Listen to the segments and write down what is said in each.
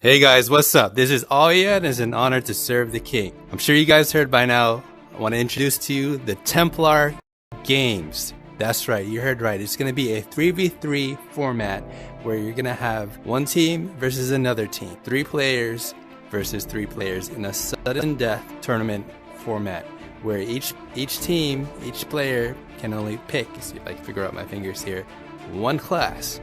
Hey guys, what's up? This is Awwyeeah and it's an honor to serve the king. I'm sure you guys heard by now. I want to introduce to you the Templar Games. That's right, you heard right. It's going to be a 3v3 format where you're going to have one team versus another team. 3 players versus 3 players in a sudden death tournament format where each team, each player can only pick, see if I can figure out my fingers here, one class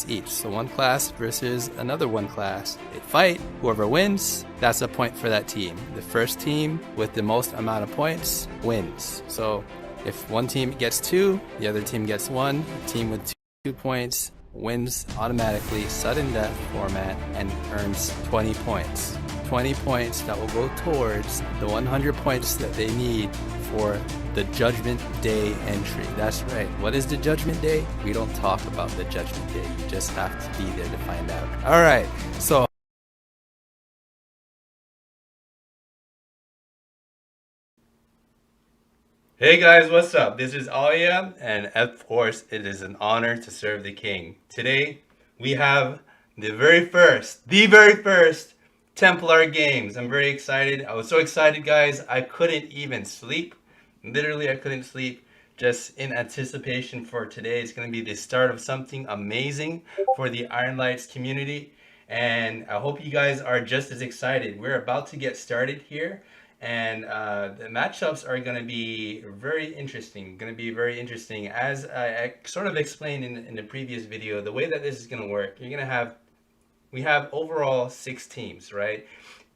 each. So one class versus another one class. They fight. Whoever wins, that's a point for that team. The first team with the most amount of points wins. So if one team gets 2, the other team gets 1. The team with 2 points wins automatically, sudden death format, and earns 20 points. 20 points that will go towards the 100 points that they need for the Judgment Day entry. That's right. What is the Judgment Day? We don't talk about the Judgment Day. You just have to be there to find out. All right. So hey guys, what's up? This is Awwyeeah, and of course, it is an honor to serve the king. Today, we have the very first Templar Games. I'm very excited. I was so excited, guys, I couldn't even sleep. Literally, I couldn't sleep just in anticipation for today. It's going to be the start of something amazing for the Ironlights community, and I hope you guys are just as excited. We're about to get started here. And the matchups are going to be very interesting. As I sort of explained in the previous video, the way that this is going to work, we have overall 6 teams, right?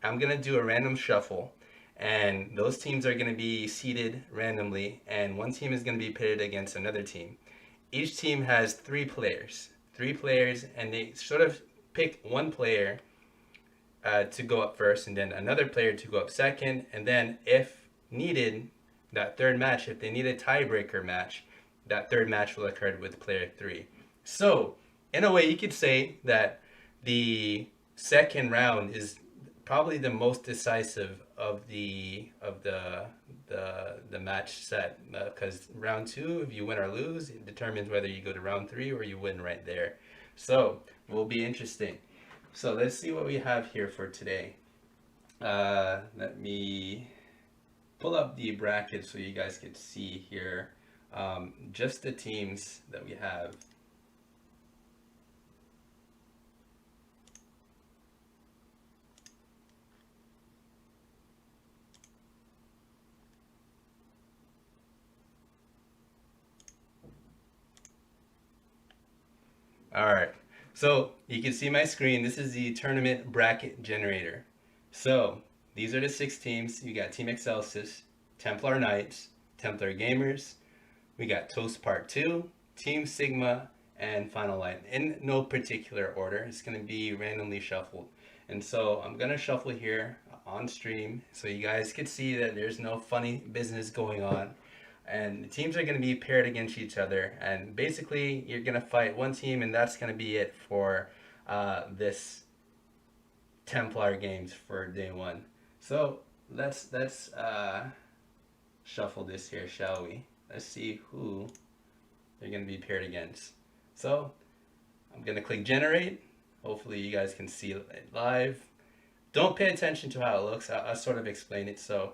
I'm going to do a random shuffle, and those teams are going to be seeded randomly, and one team is going to be pitted against another team. Each team has 3 players, and they sort of pick one player to go up first, and then another player to go up second, and then if needed, that third match, if they need a tiebreaker match, that third match will occur with player 3. So in a way, you could say that the second round is probably the most decisive of the match set, because round 2, if you win or lose, it determines whether you go to round 3 or you win right there. So it will be interesting. So let's see what we have here for today. Let me pull up the bracket so you guys can see here just the teams that we have. All right. So you can see my screen. This is the tournament bracket generator. So these are the 6 teams. You got Team Excelsis, Templar Knights, Templar Gamers. We got Toast Part 2, Team Sigma, and Final Line. In no particular order. It's going to be randomly shuffled. And so I'm going to shuffle here on stream so you guys can see that there's no funny business going on. And the teams are going to be paired against each other, and basically you're going to fight one team, and that's going to be it for this Templar Games for day 1. So let's shuffle this here, shall we? Let's see who they're going to be paired against. So I'm going to click generate. Hopefully you guys can see it live. Don't pay attention to how it looks. I'll sort of explain it. So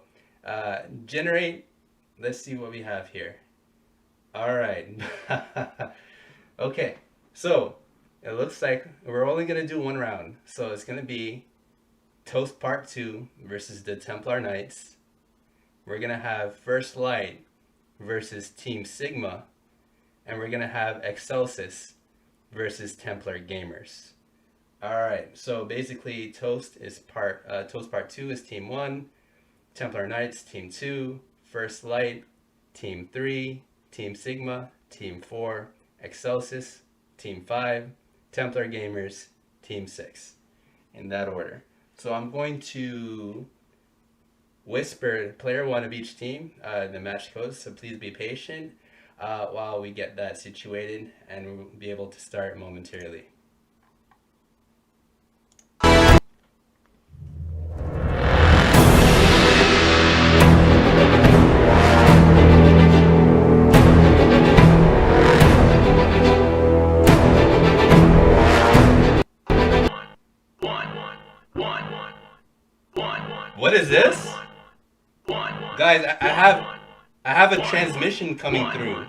generate. Let's see what we have here. All right. Okay, so it looks like we're only going to do 1 round. So it's going to be Toast Part 2 versus the Templar Knights. We're going to have First Light versus Team Sigma. And we're going to have Excelsis versus Templar Gamers. All right, so basically Toast Part 2 is Team 1, Templar Knights Team 2, First Light, Team 3, Team Sigma, Team 4, Excelsis, Team 5, Templar Gamers, Team 6, in that order. So I'm going to whisper player 1 of each team the match codes, so please be patient while we get that situated, and we'll be able to start momentarily. What is this? Guys, I have a transmission coming through.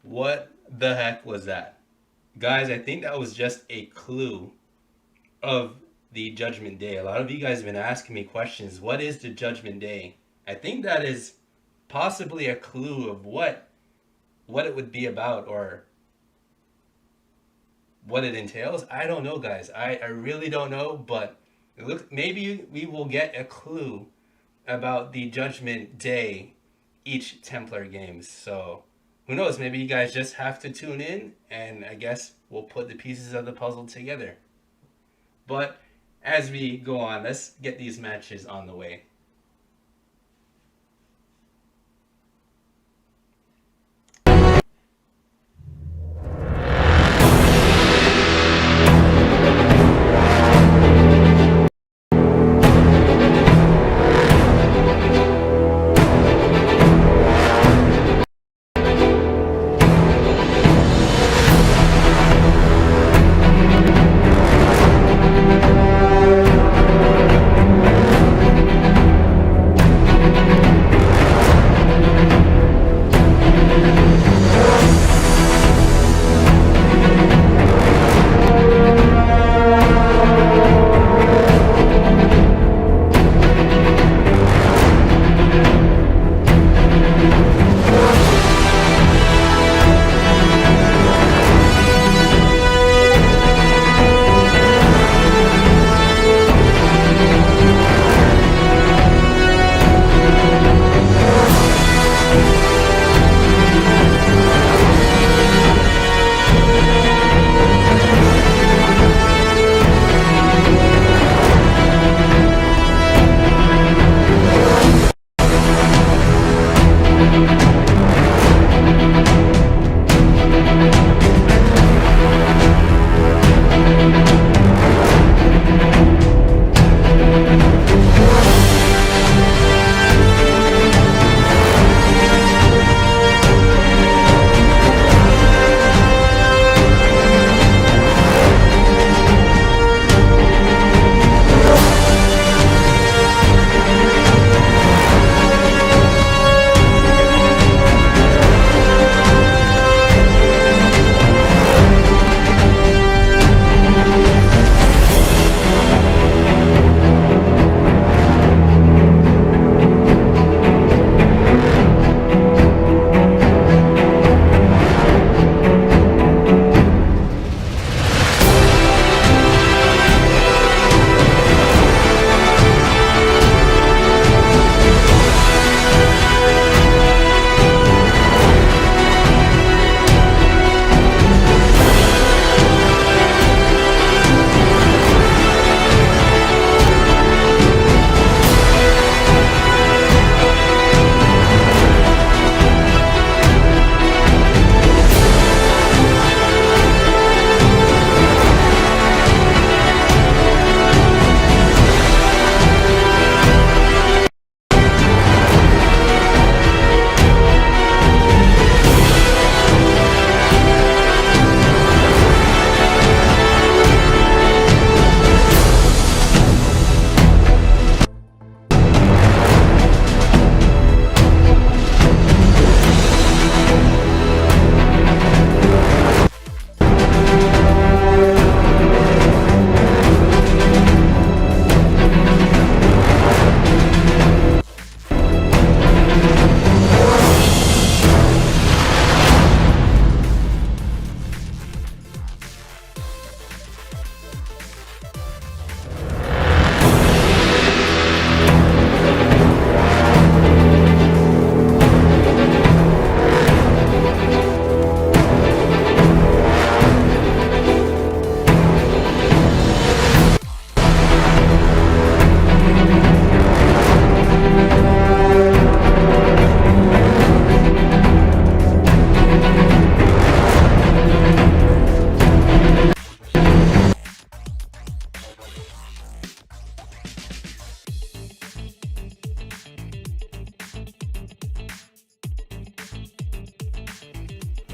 What the heck was that? Guys, I think that was just a clue of the Judgment Day. A lot of you guys have been asking me questions. What is the Judgment Day? I think that is possibly a clue of what it would be about or what it entails. I don't know, guys. I really don't know, but it looks, maybe we will get a clue about the Judgment Day each Templar games. So who knows? Maybe you guys just have to tune in, and I guess we'll put the pieces of the puzzle together. But as we go on, let's get these matches on the way.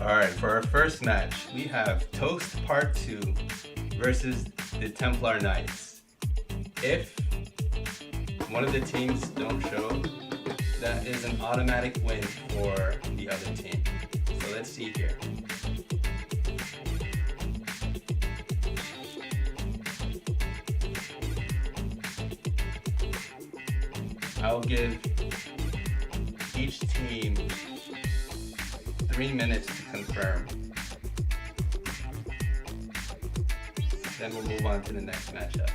Alright, for our first match, we have Toast Part 2 versus the Templar Knights. If one of the teams don't show, that is an automatic win for the other team. So let's see here. I'll give each team 3 minutes to confirm. Then we'll move on to the next matchup.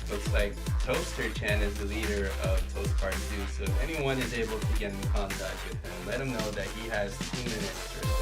Looks like Toaster Chan is the leader of Toast Part 2, so if anyone is able to get in contact with him, let him know that he has 2 minutes to respond.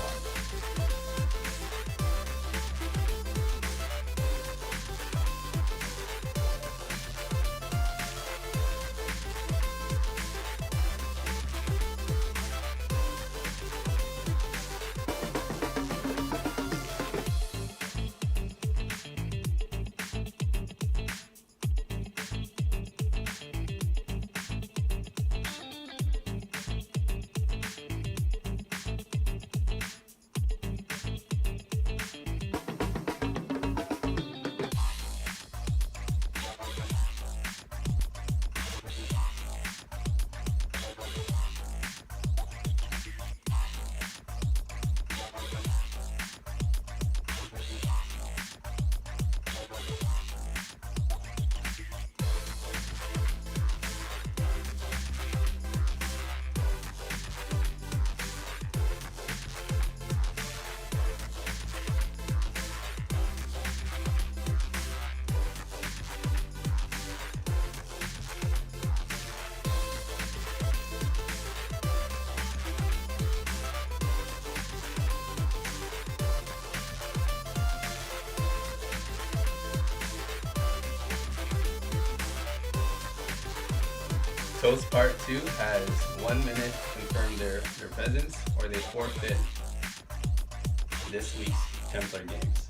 Toast Part 2 has 1 minute to confirm their presence, or they forfeit this week's Templar Games.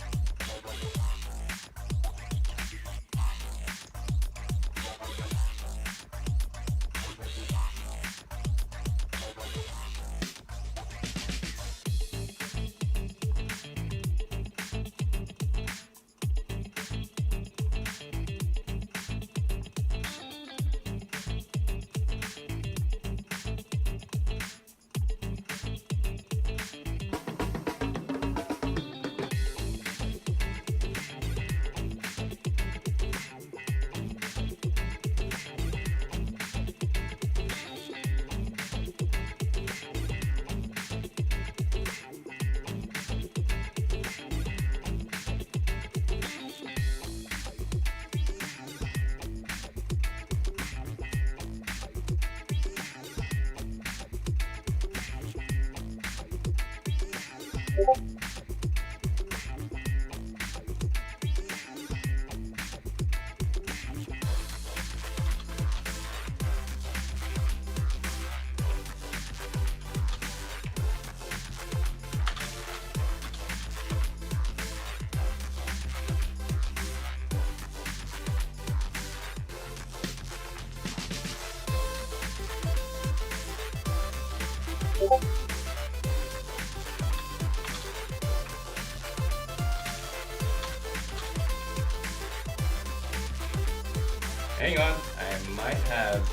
Hang on, I might have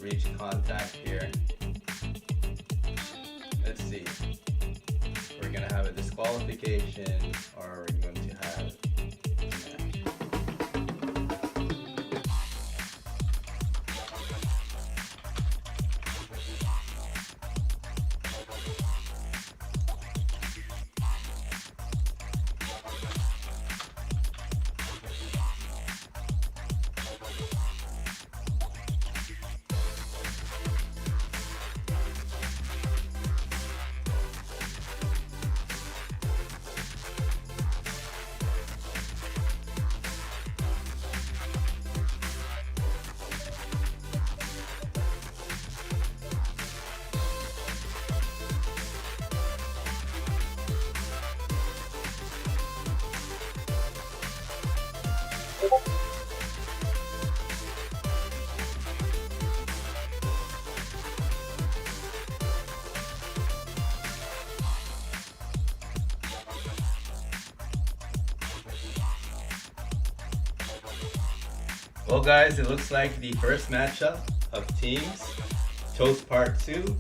reached contact here. Let's see. We're gonna have a disqualification, or we're going to have a match. Well guys, it looks like the first matchup of teams, Toast Part 2.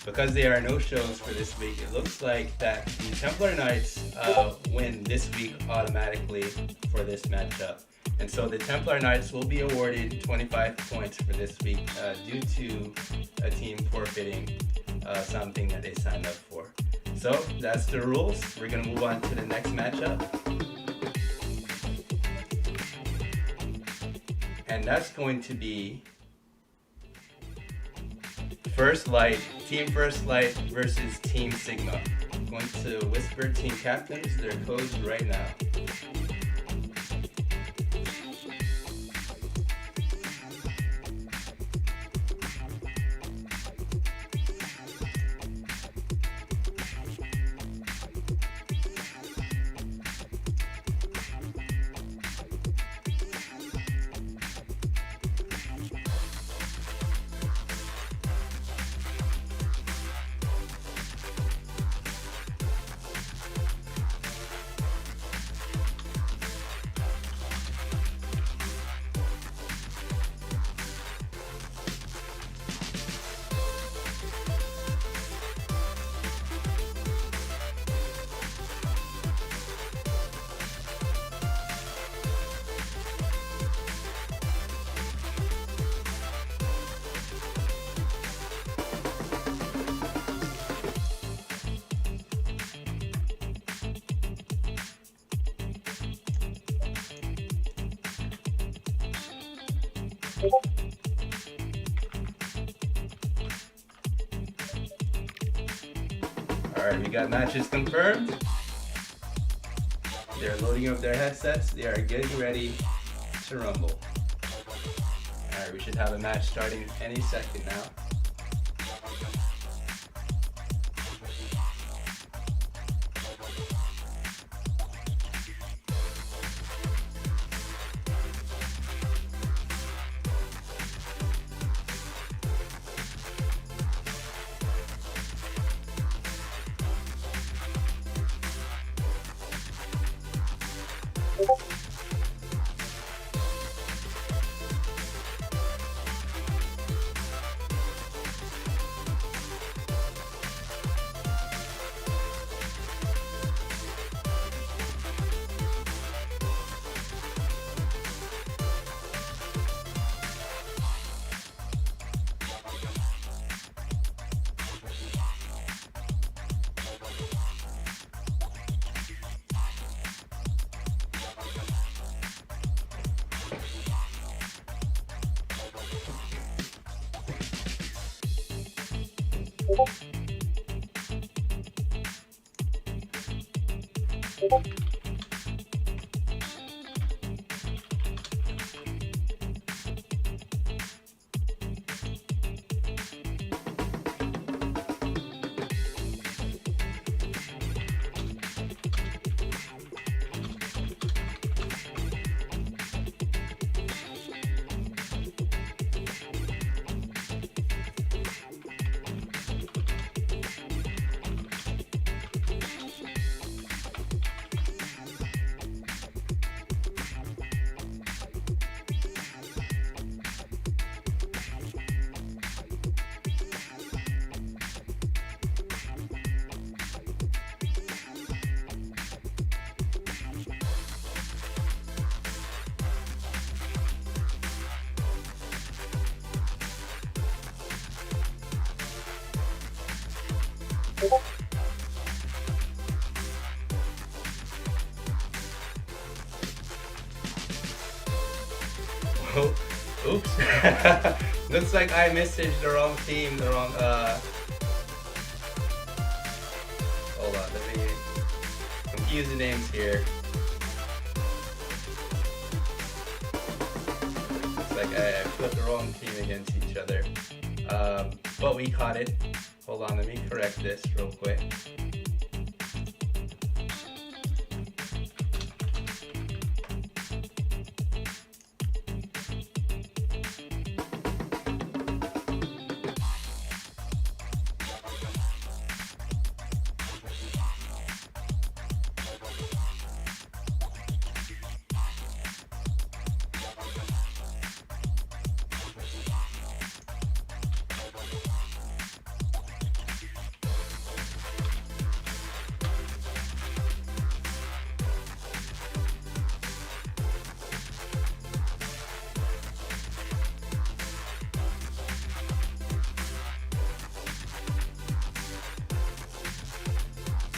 Because there are no shows for this week, it looks like that the Templar Knights win this week automatically for this matchup. And so the Templar Knights will be awarded 25 points for this week due to a team forfeiting something that they signed up for. So that's the rules. We're going to move on to the next matchup. And that's going to be Team First Light versus Team Sigma. I'm going to whisper team captains their codes right now. Alright, we got matches confirmed. They're loading up their headsets. They are getting ready to rumble. Alright, we should have a match starting any second now. Oh, oops. Looks like I messaged the wrong team, the wrong, hold on, let me confuse the names here. Looks like I put the wrong team against each other. But we caught it. Hold on, let me correct this real quick.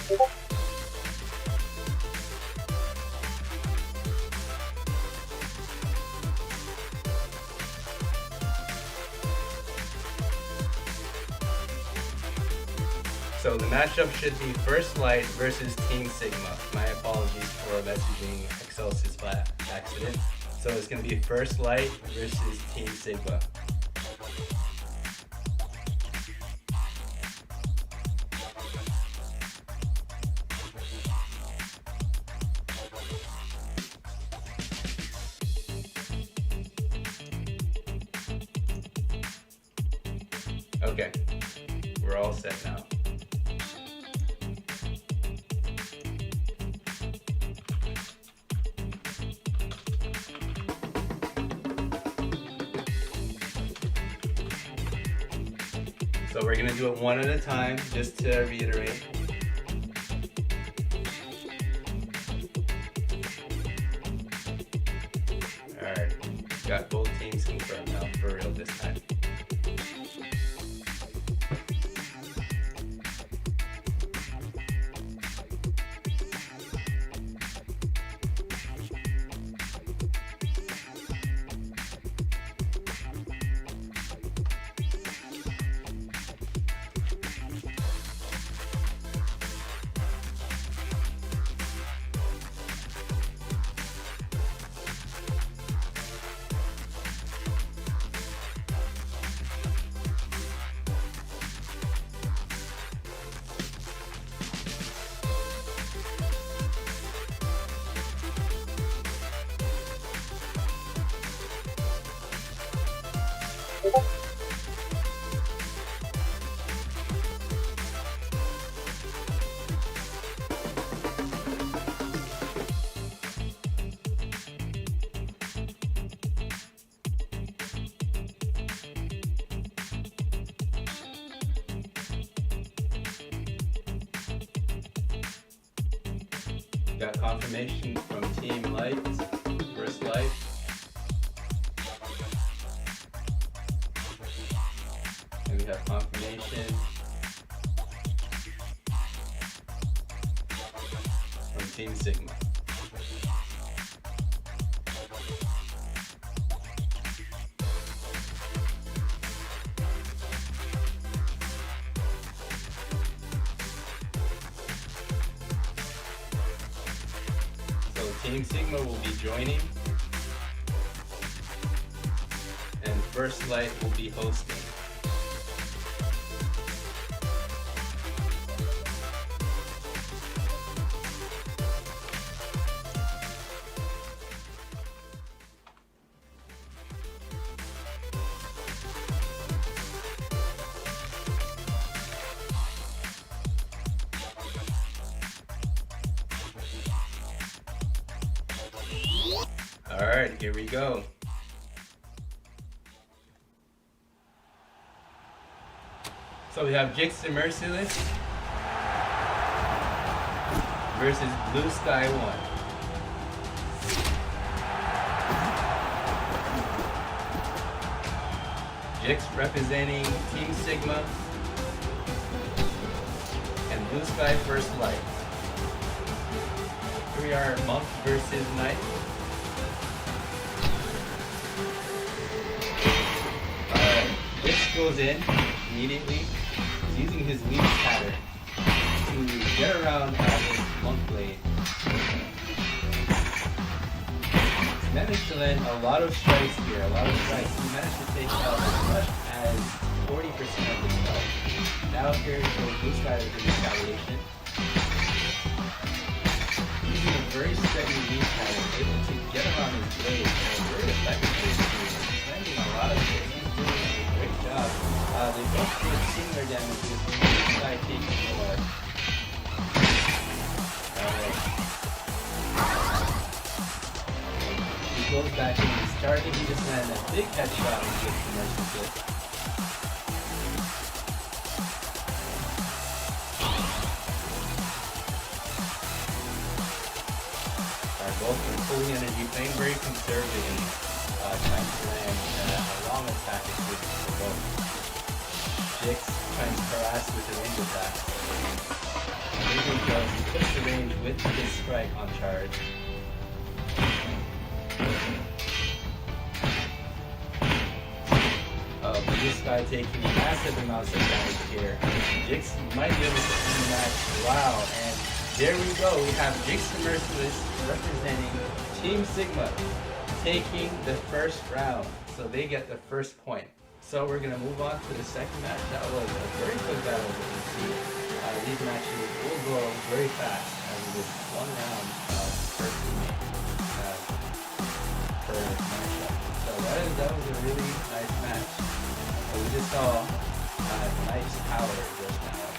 So the matchup should be First Light versus Team Sigma. My apologies for messaging Excelsis by accident. So it's going to be First Light versus Team Sigma. Okay, we're all set now. So we're going to do it one at a time, just to reiterate. Alright, got both teams confirmed now, for real this time. Got confirmation from Team Lights, First Light. And we have confirmation from Team Sigma. Team Sigma will be joining, and First Light will be hosting. Alright, here we go. So we have Jix the Merciless versus Blue Sky 1. Jix representing Team Sigma and Blue Sky First Light. Here we are, Monk versus Knight. Jix goes in immediately. He's using his weave pattern to get around his Monk blade. He's managed to land a lot of strikes here, a lot of strikes. He managed to take out as much as 40% of his health. Now here goes Blue Sky with the retaliation. Using a very steady weave pattern, able to get around his blade very effectively. He's landing a lot of hits. Great job. They both did similar damages. Blue Sky taking more. Alright. He goes back in. He's charging. He just landed a big headshot and gets the Merciless. Both are fully energy, playing very conservative. Trying to land a long attack for both. Jix trying to harass with a range attack. Here he goes. He puts the range with his strike on charge. This guy taking massive amounts of damage here. Jix might be able to win the match. Wow, and there we go. We have Jix the Merciless representing Team Sigma taking the first round. So they get the first point. So we're going to move on to the second match. That was a very quick battle, as you can see. These matches will go very fast as it is 1 round per teammate per matchup. So that was a really nice match. We just saw Knight's power just now.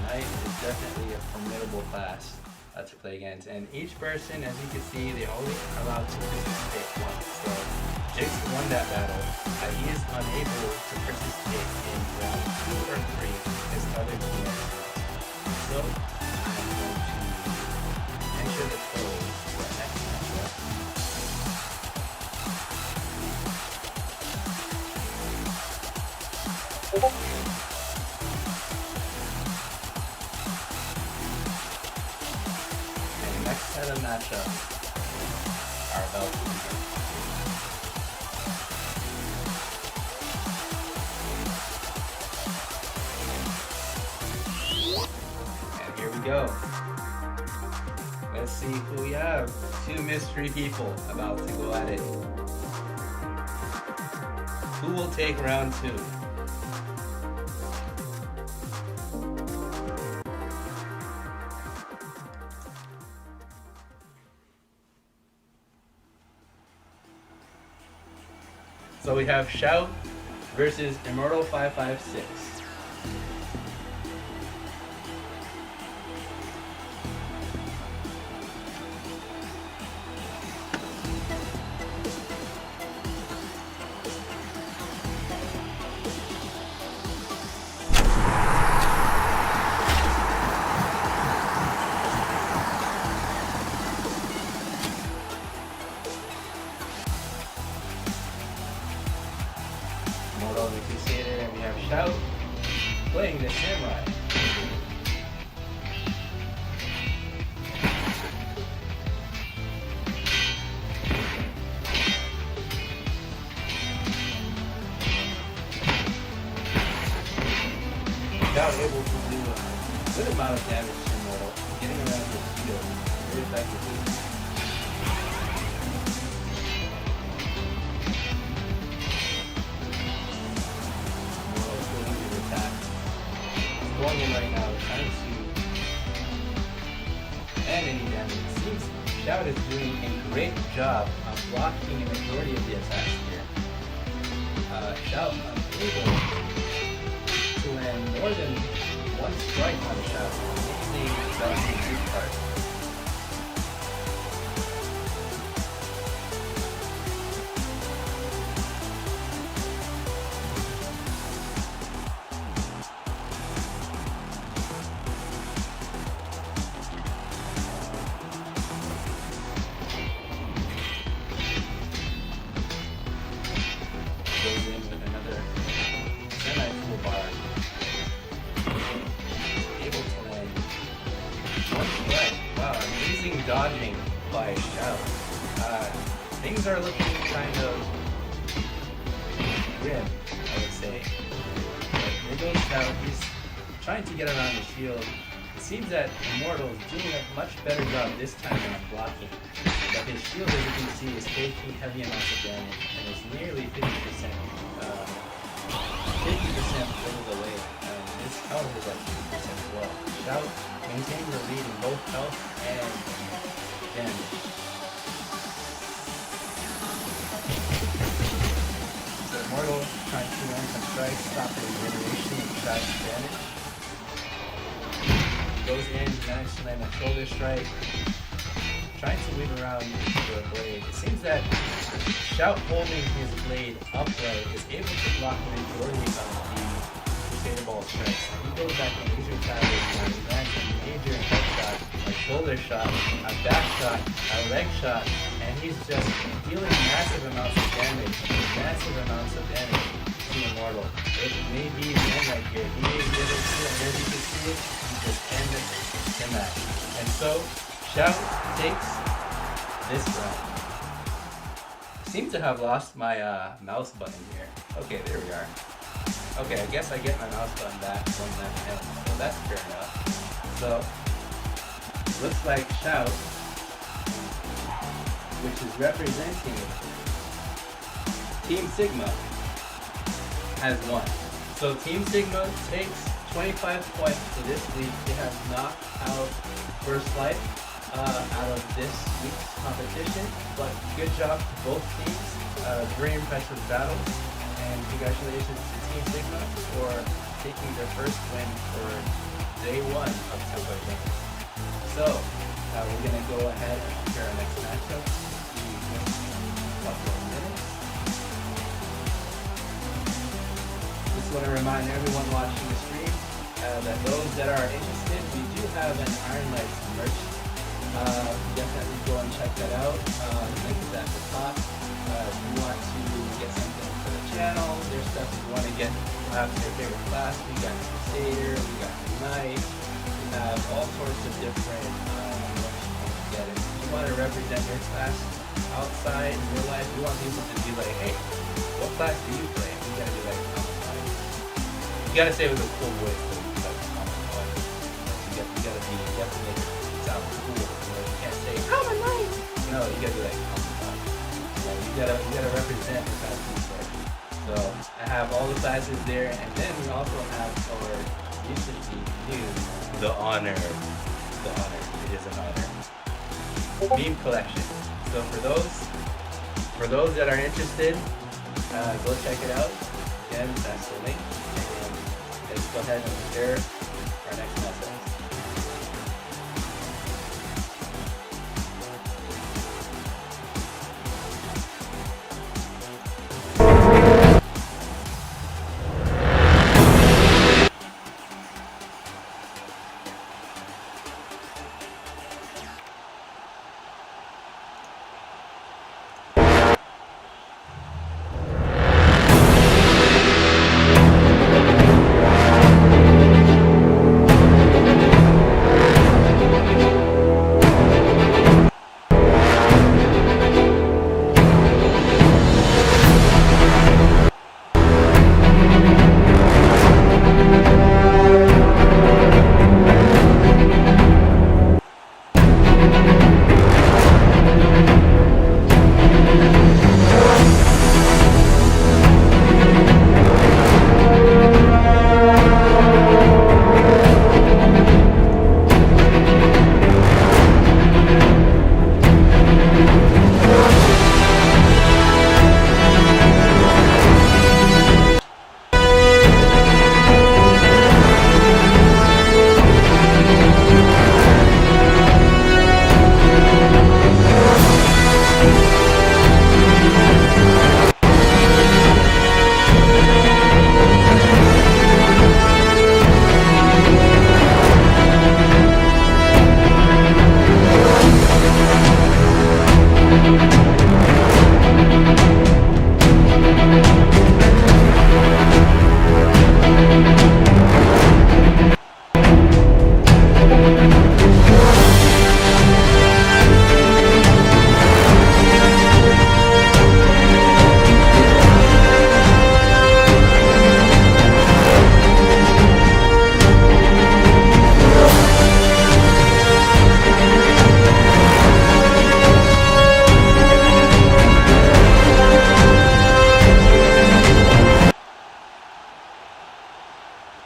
Knight is definitely a formidable class to play against. And each person, as you can see, they're only allowed to participate once. So Jix won that battle. He is unable to participate in round 2 or 3 as other teammates. So I'm going to enter the code for the next matchup. And the next set of matchups are about to begin. And here we go. Let's see who we have. 2 mystery people about to go at it. Who will take round 2? So we have H.o.w.a.r.d versus Immortal556. Immortal the Crusader, and we have H.o.w.a.r.d playing the Samurai. H.o.w.a.r.d able to do a good amount of damage to Immortal, getting around his shield very effectively. Going in right now, trying to end any damage. It seems H.o.w.a.r.d is doing a great job of blocking the majority of the attacks here. H.o.w.a.r.d able to land more than 1 strike on H.o.w.a.r.d. Amazing balancing group card. Goes in with another semi-full bar. Able to land 1 strike. Wow, amazing dodging by H.o.w.a.r.d. Things are looking kind of grim, I would say. But there goes H.o.w.a.r.d. He's trying to get around the shield. It seems that Immortal is doing a much better job this time on blocking. But his shield, as you can see, is taking heavy amounts of damage, and it's nearly 50% blows away. His health is at 50% as well. H.o.w.a.r.d maintaining the lead in both health and damage. So Immortal trying to land some strikes, stop the regeneration of H.o.w.a.r's damage. Goes in, manages to land a shoulder strike. Trying to weave around the blade. It seems that H.o.w.a.r.d holding his blade upright is able to block the majority of the Crusader Ball strikes. He goes back to laser towers and lands a major headshot, a shoulder shot, a back shot, a leg shot, and he's just dealing massive amounts of damage to Immortal. It may be the end right here. He may get it too, and as you can see it, he just ends the match. And so, H.o.w.a.r.d takes this round. I seem to have lost my mouse button here. Okay, there we are. Okay, I guess I get my mouse button back from that him, so that's fair enough. So, looks like H.o.w.a.r.d, which is representing Team Sigma, has won. So Team Sigma takes 25 points for this week. They have knocked out First Life out of this week's competition. But good job to both teams. Very impressive battle. And congratulations to Team Sigma for taking their first win for day one of Templar Games. So we're going to go ahead and prepare our next matchup. See you in a couple of minutes. Just want to remind everyone watching the stream that those that are interested, we do have an Ironlights merch. Definitely go and check that out. The link is at the top. If you want to get something for the channel, there's stuff if you want to get perhaps your favorite class. We got Crusader, we got Knight, we have all sorts of different merch together. If you want to represent your class outside in real life, you want people to be like, hey, what class do you play? You gotta be like, you gotta say it with a cool voice, so you like you have to make it sound cool. You can't say common life. No, you gotta be like common life. You gotta represent the class you play. So I have all the classes there, and then we also have our the honor. It is an honor. Meme collection. So for those that are interested, go check it out. Again, that's the link. Let's go ahead and prepare our next method.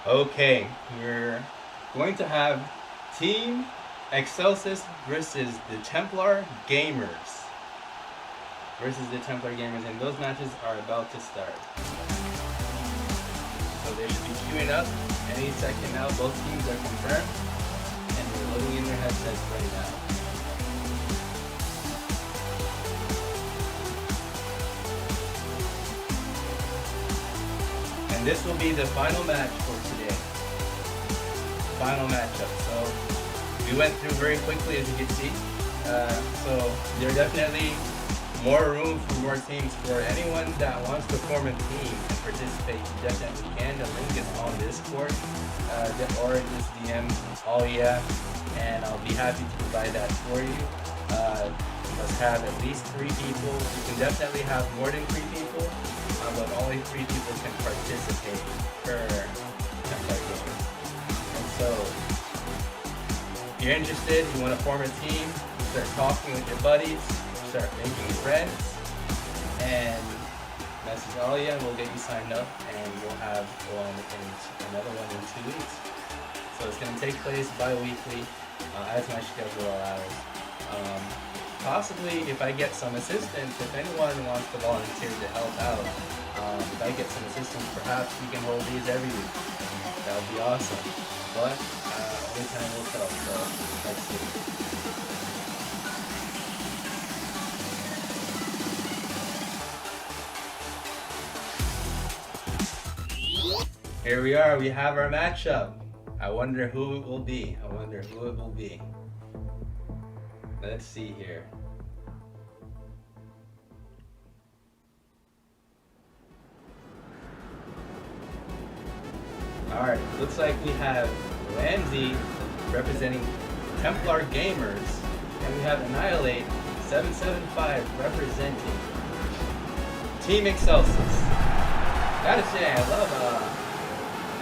Okay, we're going to have Team Excelsis versus the Templar Gamers. And those matches are about to start. So they should be queuing up any second now. Both teams are confirmed, and they're loading in their headsets right now. And this will be the final match for today. Final matchup. So we went through very quickly, as you can see. So they're definitely more room for more teams. For anyone that wants to form a team and participate, you definitely can. The link is on Discord, or just DM Awwyeeah, and I'll be happy to provide that for you. You must have at least 3 people. You can definitely have more than 3 people, but only 3 people can participate per Templar Games. And so, if you're interested, you want to form a team, start talking with your buddies, start making friends, and message Awwyeeah, and we'll get you signed up, and we'll have another one in 2 weeks. So it's going to take place bi-weekly, as my schedule allows. Possibly, if I get some assistance, if anyone wants to volunteer to help out, if I get some assistance, perhaps we can hold these every week. That would be awesome. But only time will tell, so let's see. Here we are, we have our matchup. I wonder who it will be. Let's see here. Alright, looks like we have Ramsey representing Templar Gamers, and we have Annihilate 775 representing Team Excelsis. Gotta say, I love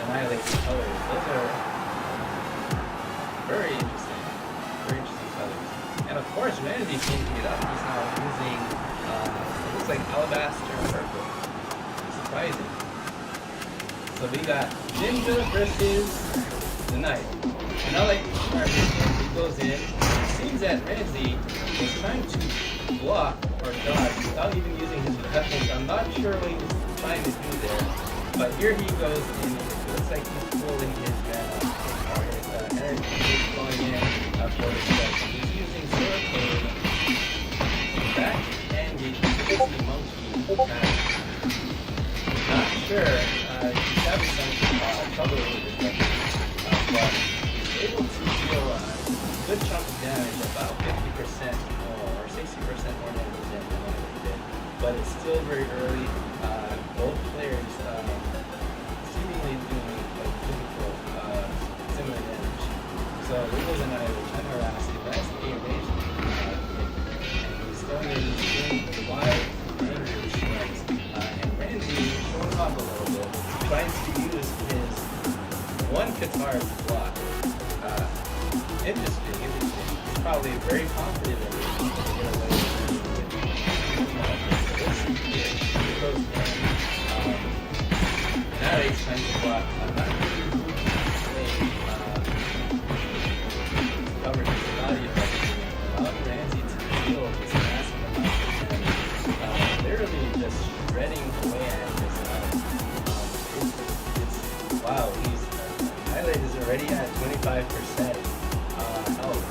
Annihilate's colors. Those are very interesting colors. And of course, Ramsey changing it up. He's now using, it looks like alabaster purple. Surprising. So we got Ninja versus the Knight. And I like the start here. He goes in. It seems that Ramsey was trying to block or dodge without even using his weapons. I'm not sure what he was trying to do there. But here he goes in. It looks like he's pulling his mana. Or his energy is going in for the step. He's using Silicone back and he's using Monkey back. Not sure. He's having some trouble with his weapon. But he's able to deal a good chunk of damage, about 50% more, or 60% more damage than what he did. But it's still very early. Both players seemingly doing typical similar damage. So this was another harassing last game range. And he's throwing in these wide angry strikes. And Ramsey showing off a little bit, trying to use his one Qatar to block. Interesting. He's probably very confident that he can get away with it. Let's see here. He goes in. Now he's trying to block. I'm not really cover his body effectively, allowing Ramsey to feel his massive amount of damage. Literally just shredding away at his wow, Highlight is already at 25% health.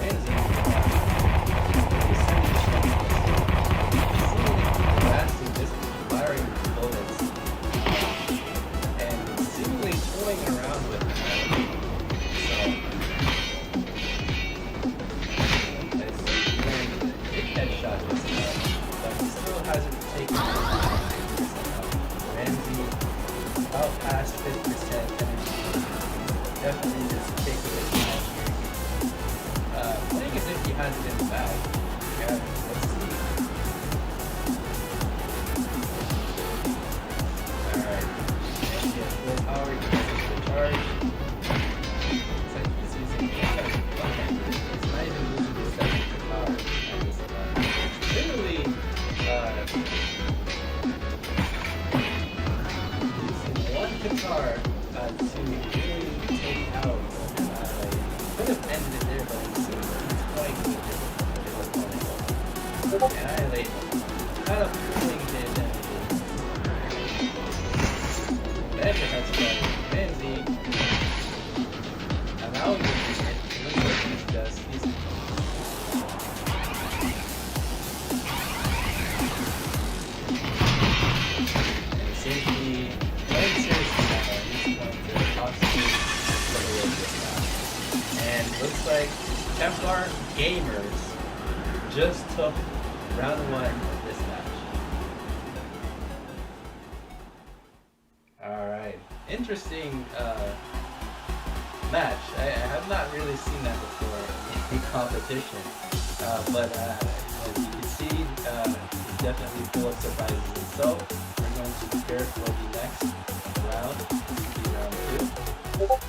Ramsey is blasting this firing bullets and seemingly toying around with it. So it's going a big headshot this time, but he still hasn't taken Ramsey about past 50% energy. Definitely just taking it down here. Playing as if he has it in the bag. Yeah, let's see. Alright. And he has full power, he has the charge. It's like he's using he's not even using the second power at this time. Literally, using one guitar to really take out could have ended it there, but it seems like he's playing with his opponent. Annihilate kind of pulling his energy. Magic has got Ramsey allowing him to hit. It looks like he's just and it seems to be playing seriously now. He's going to possibly put away this now. And looks like Templar Gamers just took round 1 of this match. Alright, interesting match. I have not really seen that before in competition, but as you can see, it's definitely full of surprises. And so we're going to prepare for the next round, the round 2.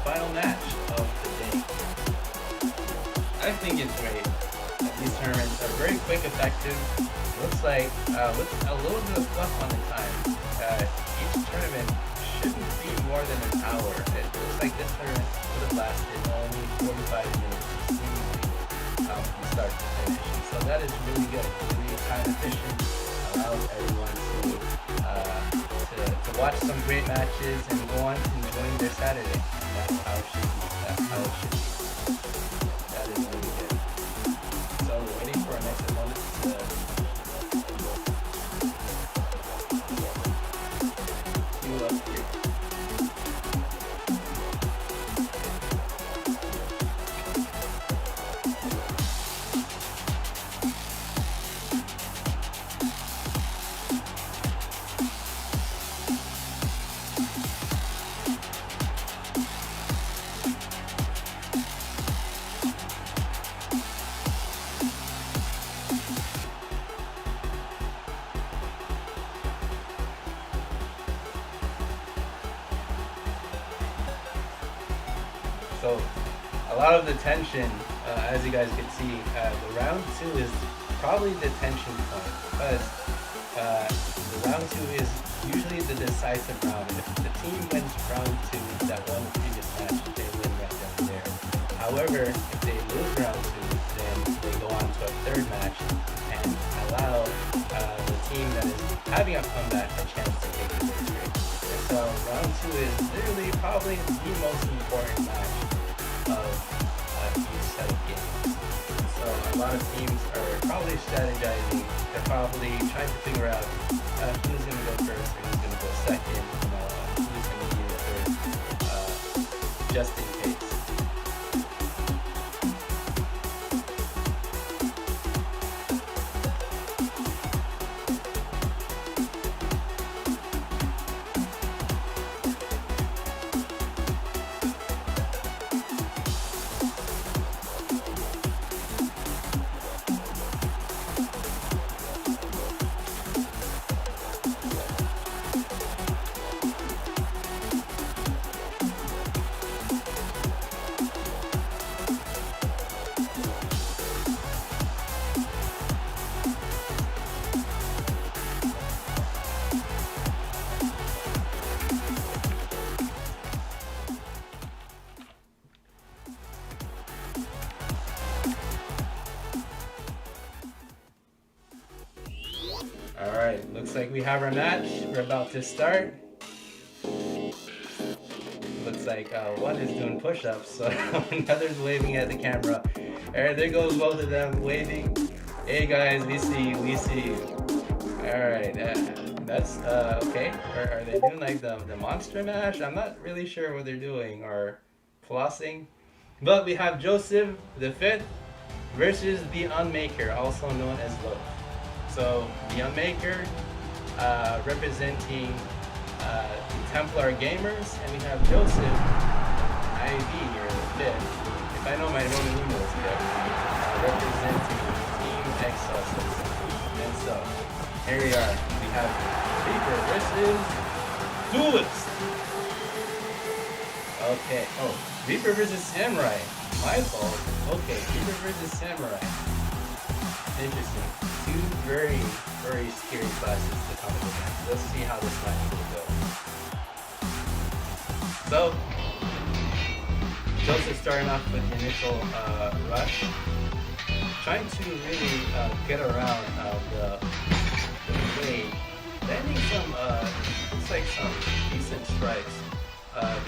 Final match of the day. I think it's great. These tournaments are very quick, effective. Looks like with a little bit of fluff on the time. Each tournament shouldn't be more than an hour. It looks like this tournament would have lasted only 45 minutes seemingly from start to finish. So that is really good. Really time efficient. Allows everyone to watch some great matches and go on to enjoying their Saturday. That's how it should be. That's how it should be. That is really good. So we're waiting for our next opponent to queue up here. So a lot of the tension, as you guys can see, the round 2 is probably the tension point because the round 2 is usually the decisive round. If the team wins round 2 that won the previous match, they win right then and there. However, if they lose round 2, then they go on to a third match and allow the team that is having a comeback a chance to take the victory. And so round 2 is literally probably the most important match of each set of games. So a lot of teams are probably strategizing. They're probably trying to figure out who's going to go first or who's going to go second, who's going to be the third, just in case. Alright, looks like we have our match. We're about to start. Looks like one is doing push-ups, so another's waving at the camera. Alright, there goes both of them waving. Hey guys, we see you, we see you. Alright, that's okay. Are they doing like the monster mash? I'm not really sure what they're doing, or flossing. But we have Joseph the 5th versus the Unmaker, also known as Loaf. So the Unmaker representing the Templar Gamers, and we have Joseph IV here, the 5th, if I know my Roman numerals correctly, representing Team Exorcist. And so here we are. We have Reaper versus Duelist. Okay. Oh, Reaper versus Samurai. My fault. Okay, Reaper versus Samurai. Interesting. Two very, very scary classes to come against. Let's see how this match will go. So, Joseph starting off with the initial rush, trying to really get around the wave, landing some, looks like some decent strikes,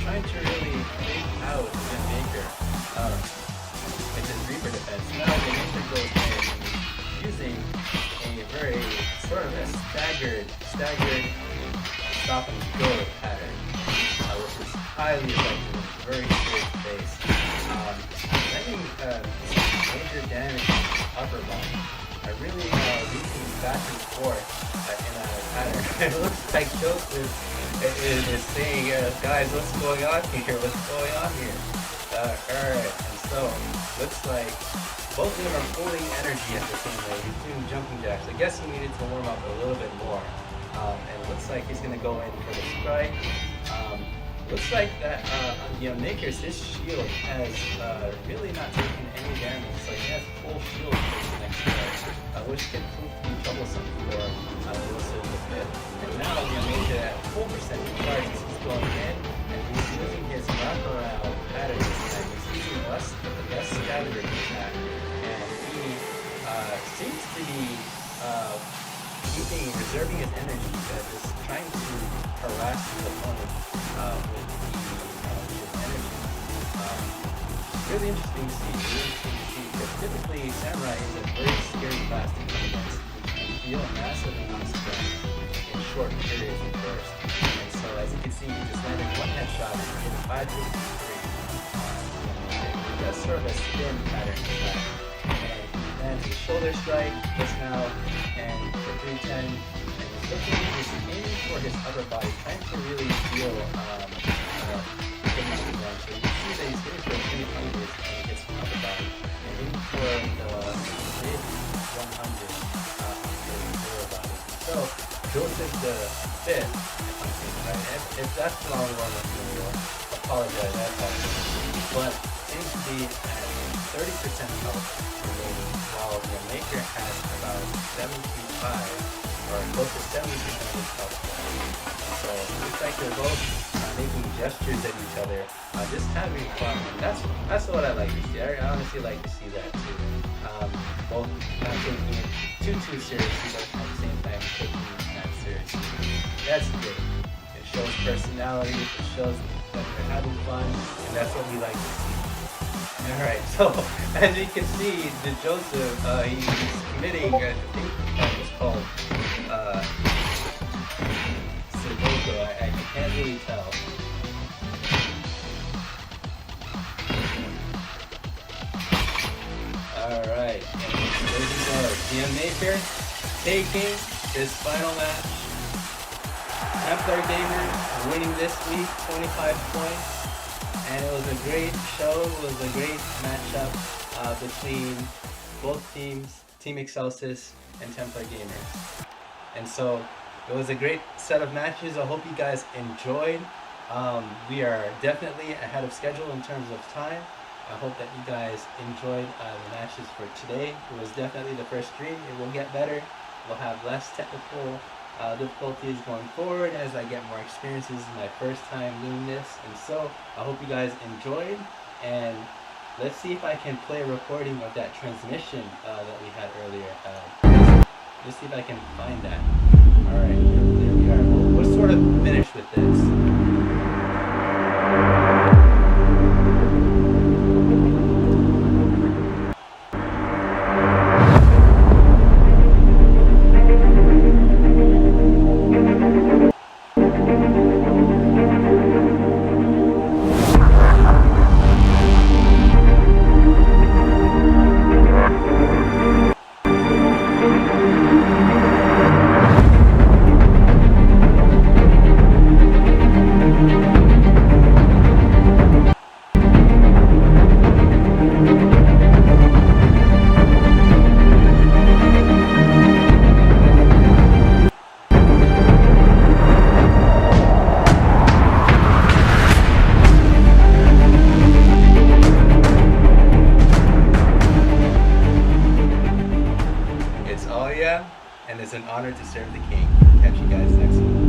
trying to really take out the Maker with his Reaper defense. Now the Maker goes in using a very sort of a staggered stop and go pattern, which is highly effective, very straight base. Landing major damage on his upper body. Really leaping back and forth in a pattern. It looks like Joseph is saying, guys, what's going on here? What's going on here? Alright, and so looks like both of them are pulling energy at the same way. He's doing jumping jacks. I guess he needed to warm up a little bit more. And it looks like he's going to go in for the strike. Looks like that Maker's, his shield has really not taken any damage. So he has full shield for the next strike, which could prove to be troublesome for Joseph a bit. And now Maker at full percentage charges is going in, and he's using his wraparound pattern this time. He's using the best scavenger attack, and he seems to be reserving his energy, just trying to harass his opponent with his energy. Really interesting to see, because typically Samurai is a very scary class to come against. You feel massive amounts of damage in short periods of burst. And so as you can see, he just landed one headshot and hit 553. That's sort of a spin pattern attack. And he lands a shoulder strike just now, and for 310. He's aiming for his upper body, trying to really feel the amount of damage. So you can see that he's getting for 300 when he gets from upper body, and aiming for the mid 100 on his lower body. So Joseph the fifth, if that's the wrong one, I apologize, I apologize. But seems to be at 30% health remaining, while the Maker has about 75. Or close to 70% of his health. So it looks like they're both making gestures at each other, just having fun. That's what I like to see. I honestly like to see that too. Both not taking it too seriously, but at the same time taking it not seriously. That's good. It shows personality. It shows that they're having fun, and that's what we like to see. Alright, so as you can see, the Joseph, he's committing, I think that was called Sudoku. I can't really tell. Alright, there we go. GM Maker taking this final match. TEMPLAR Gamers winning this week, 25 points. And it was a great show. It was a great matchup between both teams, Team Excelsis and TEMPLAR Gamers. And so it was a great set of matches. I hope you guys enjoyed. We are definitely ahead of schedule in terms of time. I hope that you guys enjoyed the matches for today. It was definitely the first stream. It will get better. We'll have less technical difficulties going forward as I get more experience. This is my first time doing this, and so I hope you guys enjoyed, and let's see if I can play a recording of that transmission that we had earlier. Let's see if I can find that. Alright, there we are. We'll sort of finish with this. an honor to serve the king.